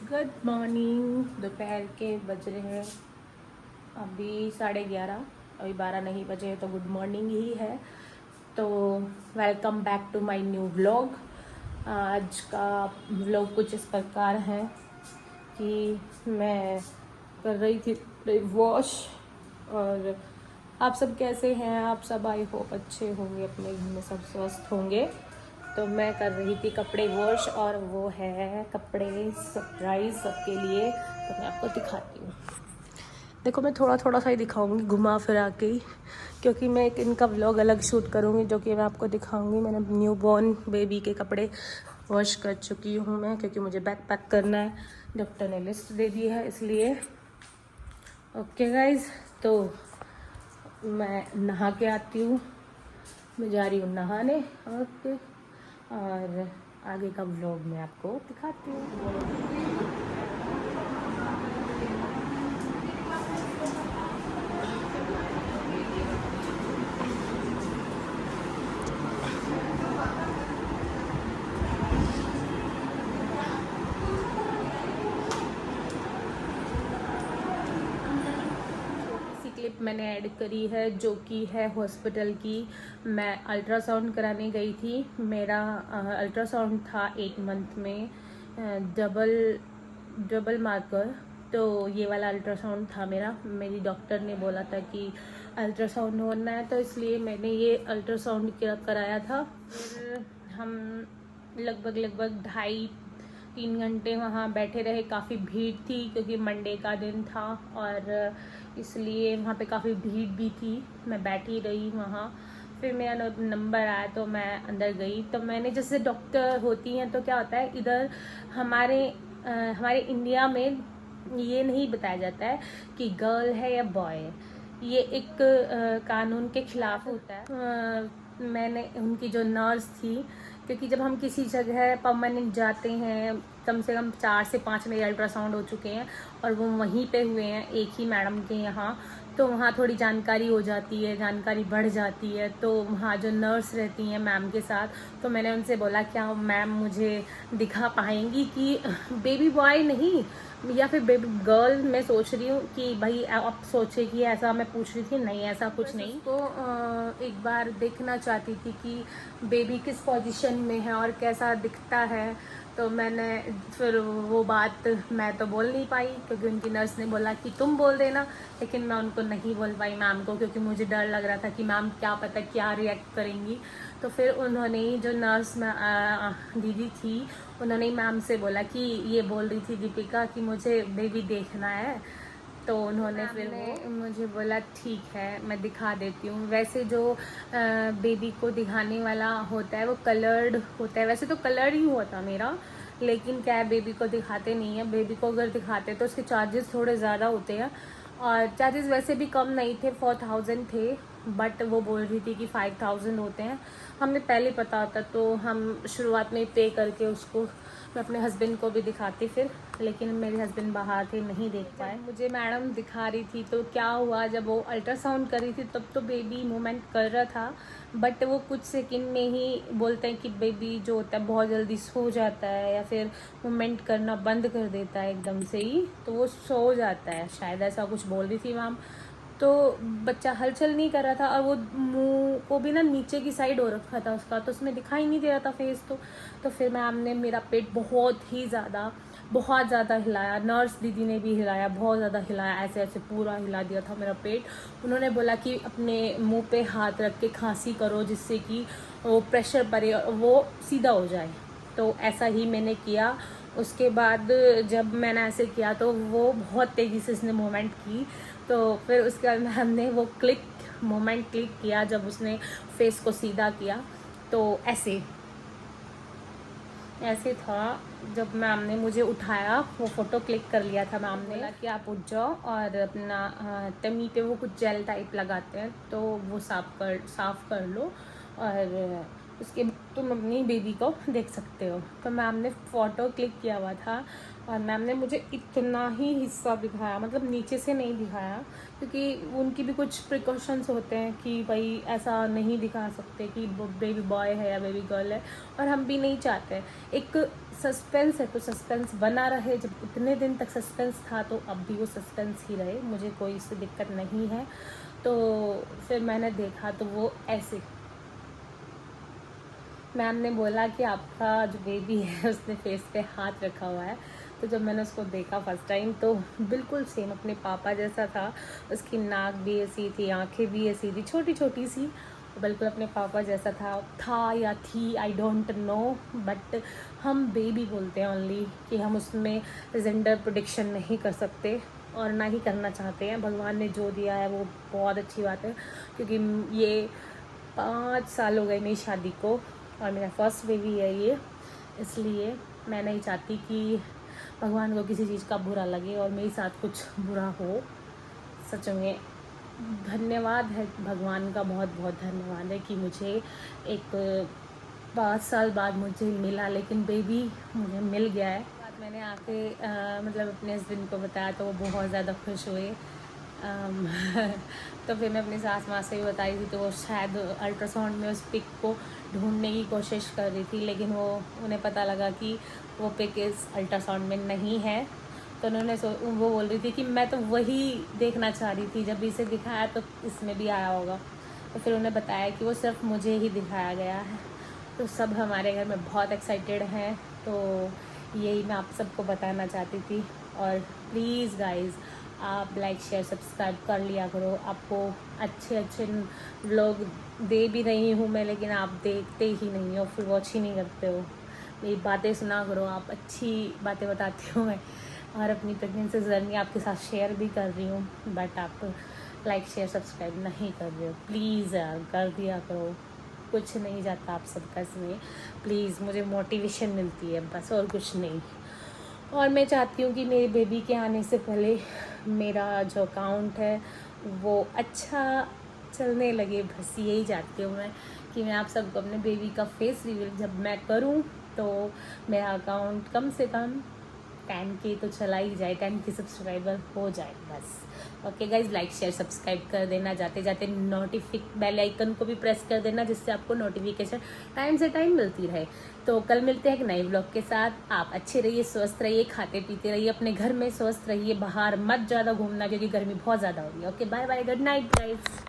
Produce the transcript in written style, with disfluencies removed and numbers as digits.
Good morning. दोपहर के बज रहे हैं अभी 11:30। अभी 12 नहीं बजे तो गुड मॉर्निंग ही है। तो welcome back to my new vlog. आज का व्लॉग कुछ इस प्रकार है कि मैं कर रही थी वॉश। और आप सब कैसे हैं? आप सब आई होप अच्छे होंगे, अपने घर में सब स्वस्थ होंगे। तो मैं कर रही थी कपड़े वॉश और वो है कपड़े सरप्राइज सबके लिए। तो मैं आपको दिखाती हूँ। देखो, मैं थोड़ा थोड़ा सा ही दिखाऊंगी, घुमा फिरा के ही, क्योंकि मैं एक इनका व्लॉग अलग शूट करूँगी जो कि मैं आपको दिखाऊंगी। मैंने न्यू बॉर्न बेबी के कपड़े वॉश कर चुकी हूँ मैं, क्योंकि मुझे बैग पैक करना है। डॉक्टर ने लिस्ट दे दी है इसलिए। ओके गाइज, तो मैं नहा के आती हूँ। मैं जा रही हूँ नहाने। ओके, और आगे का व्लॉग मैं आपको दिखाती हूँ। क्लिप मैंने ऐड करी है जो कि है हॉस्पिटल की। मैं अल्ट्रासाउंड कराने गई थी। मेरा अल्ट्रासाउंड था 8 मंथ में, डबल मार्कर। तो ये वाला अल्ट्रासाउंड था मेरा। मेरी डॉक्टर ने बोला था कि अल्ट्रासाउंड होना है, तो इसलिए मैंने ये अल्ट्रासाउंड कराया था। फिर हम लगभग 2.5-3 घंटे वहाँ बैठे रहे। काफ़ी भीड़ थी क्योंकि मंडे का दिन था और इसलिए वहाँ पे काफ़ी भीड़ भी थी। मैं बैठी रही वहाँ। फिर मेरा नंबर आया तो मैं अंदर गई। तो मैंने, जैसे डॉक्टर होती हैं तो क्या होता है, इधर हमारे इंडिया में ये नहीं बताया जाता है कि गर्ल है या बॉय है। ये एक कानून के खिलाफ होता है। मैंने उनकी जो नर्स थी, क्योंकि जब हम किसी जगह परमानेंट जाते हैं, कम से कम 4 से 5 मेरे अल्ट्रासाउंड हो चुके हैं और वो वहीं पे हुए हैं एक ही मैडम के यहाँ। तो वहाँ थोड़ी जानकारी हो जाती है, जानकारी बढ़ जाती है। तो वहाँ जो नर्स रहती हैं मैम के साथ, तो मैंने उनसे बोला क्या मैम मुझे दिखा पाएंगी कि बेबी बॉय नहीं या फिर बेबी गर्ल। मैं सोच रही हूँ कि भाई आप सोचे कि ऐसा, मैं पूछ रही थी नहीं ऐसा कुछ नहीं। तो एक बार देखना चाहती थी कि बेबी किस पोजीशन में है और कैसा दिखता है। तो मैंने फिर वो बात मैं तो बोल नहीं पाई क्योंकि उनकी नर्स ने बोला कि तुम बोल देना, लेकिन मैं उनको नहीं बोल पाई मैम को, क्योंकि मुझे डर लग रहा था कि मैम क्या पता क्या रिएक्ट करेंगी। तो फिर उन्होंने ही, जो नर्स दीदी थी, उन्होंने ही मैम से बोला कि ये बोल रही थी दीपिका कि मुझे बेबी देखना है। तो उन्होंने फिर मुझे बोला ठीक है मैं दिखा देती हूँ। वैसे जो बेबी को दिखाने वाला होता है वो कलर्ड होता है। वैसे तो कलर्ड ही होता मेरा, लेकिन क्या है, बेबी को दिखाते नहीं है। बेबी को अगर दिखाते तो उसके चार्जेस थोड़े ज़्यादा होते हैं, और चार्जेस वैसे भी कम नहीं थे, 4000 थे। बट वो बोल रही थी कि 5000 होते हैं। हमें पहले पता होता तो हम शुरुआत में पे करके उसको मैं अपने हस्बैंड को भी दिखाती फिर, लेकिन मेरे हस्बैंड बाहर थे, नहीं देख पाए। मुझे मैडम दिखा रही थी तो क्या हुआ, जब वो अल्ट्रासाउंड कर रही थी तब तो बेबी मूवमेंट कर रहा था, बट वो कुछ सेकंड में ही बोलते हैं कि बेबी जो होता है बहुत जल्दी सो जाता है या फिर मूवमेंट करना बंद कर देता है एकदम से ही, तो वो सो जाता है, शायद ऐसा कुछ बोल रही थी मैम। तो बच्चा हलचल नहीं कर रहा था और वो मुंह को भी ना नीचे की साइड हो रखा था उसका, तो उसमें दिखाई नहीं दे रहा था फेस। तो फिर मैम ने मेरा पेट बहुत ज़्यादा हिलाया। नर्स दीदी ने भी हिलाया, बहुत ज़्यादा हिलाया, ऐसे ऐसे पूरा हिला दिया था मेरा पेट। उन्होंने बोला कि अपने मुंह पे हाथ रख के खांसी करो जिससे कि वो प्रेशर पड़े और वो सीधा हो जाए। तो ऐसा ही मैंने किया। उसके बाद जब मैंने ऐसे किया तो वो बहुत तेज़ी से उसने मूवमेंट की। तो फिर उसके बाद हमने वो मोमेंट क्लिक किया जब उसने फेस को सीधा किया। तो ऐसे था जब मैम ने मुझे उठाया, वो फ़ोटो क्लिक कर लिया था मैम ने। बोला कि आप उठ जाओ और अपना टमी पे वो कुछ जेल टाइप लगाते हैं तो वो साफ़ कर लो, और उसके तुम अपनी बेबी को देख सकते हो। तो मैम ने फ़ोटो क्लिक किया हुआ था और मैम ने मुझे इतना ही हिस्सा दिखाया, मतलब नीचे से नहीं दिखाया, क्योंकि उनकी भी कुछ प्रिकॉशंस होते हैं कि भाई ऐसा नहीं दिखा सकते कि बेबी बॉय है या बेबी गर्ल है, और हम भी नहीं चाहते। एक सस्पेंस है तो सस्पेंस बना रहे। जब इतने दिन तक सस्पेंस था तो अब भी वो सस्पेंस ही रहे, मुझे कोई इससे दिक्कत नहीं है। तो फिर मैंने देखा तो वो ऐसे, मैम ने बोला कि आपका जो बेबी है उसने फेस पे हाथ रखा हुआ है। तो जब मैंने उसको देखा फर्स्ट टाइम तो बिल्कुल सेम अपने पापा जैसा था। उसकी नाक भी ऐसी थी, आंखें भी ऐसी थी, छोटी छोटी सी, बिल्कुल अपने पापा जैसा था या थी, आई डोंट नो। बट हम बेबी बोलते हैं ओनली, कि हम उसमें जेंडर प्रेडिक्शन नहीं कर सकते और ना ही करना चाहते हैं। भगवान ने जो दिया है वो बहुत अच्छी बात है, क्योंकि ये 5 साल हो गए मेरी शादी को और मेरा फर्स्ट बेबी है ये। इसलिए मैं नहीं चाहती कि भगवान को किसी चीज़ का बुरा लगे और मेरे साथ कुछ बुरा हो। सच में धन्यवाद है भगवान का, बहुत बहुत धन्यवाद है कि मुझे एक 5 साल बाद मुझे मिला, लेकिन बेबी मुझे मिल गया है। बात मैंने आके मतलब अपने हस्बैंड को बताया तो वो बहुत ज़्यादा खुश हुए। तो फिर मैं अपनी सास माँ से भी बताई थी, तो वो शायद अल्ट्रासाउंड में उस पिक को ढूंढने की कोशिश कर रही थी, लेकिन वो उन्हें पता लगा कि वो पिक इस अल्ट्रासाउंड में नहीं है। तो उन्होंने वो बोल रही थी कि मैं तो वही देखना चाह रही थी, जब इसे दिखाया तो इसमें भी आया होगा। तो फिर उन्हें बताया कि वो सिर्फ मुझे ही दिखाया गया है। तो सब हमारे घर में बहुत एक्साइटेड हैं, तो यही मैं आप सबको बताना चाहती थी। और प्लीज़ गाइज़, आप लाइक शेयर सब्सक्राइब कर लिया करो। आपको अच्छे अच्छे व्लॉग दे भी रही हूँ मैं, लेकिन आप देखते ही नहीं हो, फिर वॉच ही नहीं करते हो। मेरी बातें सुना करो, आप अच्छी बातें बताती हो मैं, और अपनी प्रेगनेंसी जर्नी आपके साथ शेयर भी कर रही हूँ, बट आप लाइक शेयर सब्सक्राइब नहीं कर रहे हो। प्लीज़ यार कर दिया करो, कुछ नहीं जाता आप सबका इसमें। प्लीज़ मुझे मोटिवेशन मिलती है बस, और कुछ नहीं। और मैं चाहती हूँ कि मेरे बेबी के आने से पहले मेरा जो अकाउंट है वो अच्छा चलने लगे, बस यही चाहती हूँ मैं, कि मैं आप सबको अपने बेबी का फेस रिवील जब मैं करूँ तो मेरा अकाउंट कम से कम 10K तो चला ही जाए, 10K सब्सक्राइबर हो जाए बस। Okay guys, like share subscribe कर देना, जाते जाते बेल आइकन को भी प्रेस कर देना, जिससे आपको नोटिफिकेशन टाइम से टाइम मिलती रहे। तो कल मिलते हैं एक नए ब्लॉग के साथ। आप अच्छे रहिए, स्वस्थ रहिए, खाते पीते रहिए, अपने घर में स्वस्थ रहिए, बाहर मत ज़्यादा घूमना क्योंकि गर्मी बहुत ज़्यादा हो रही है। Okay bye bye, good night guys.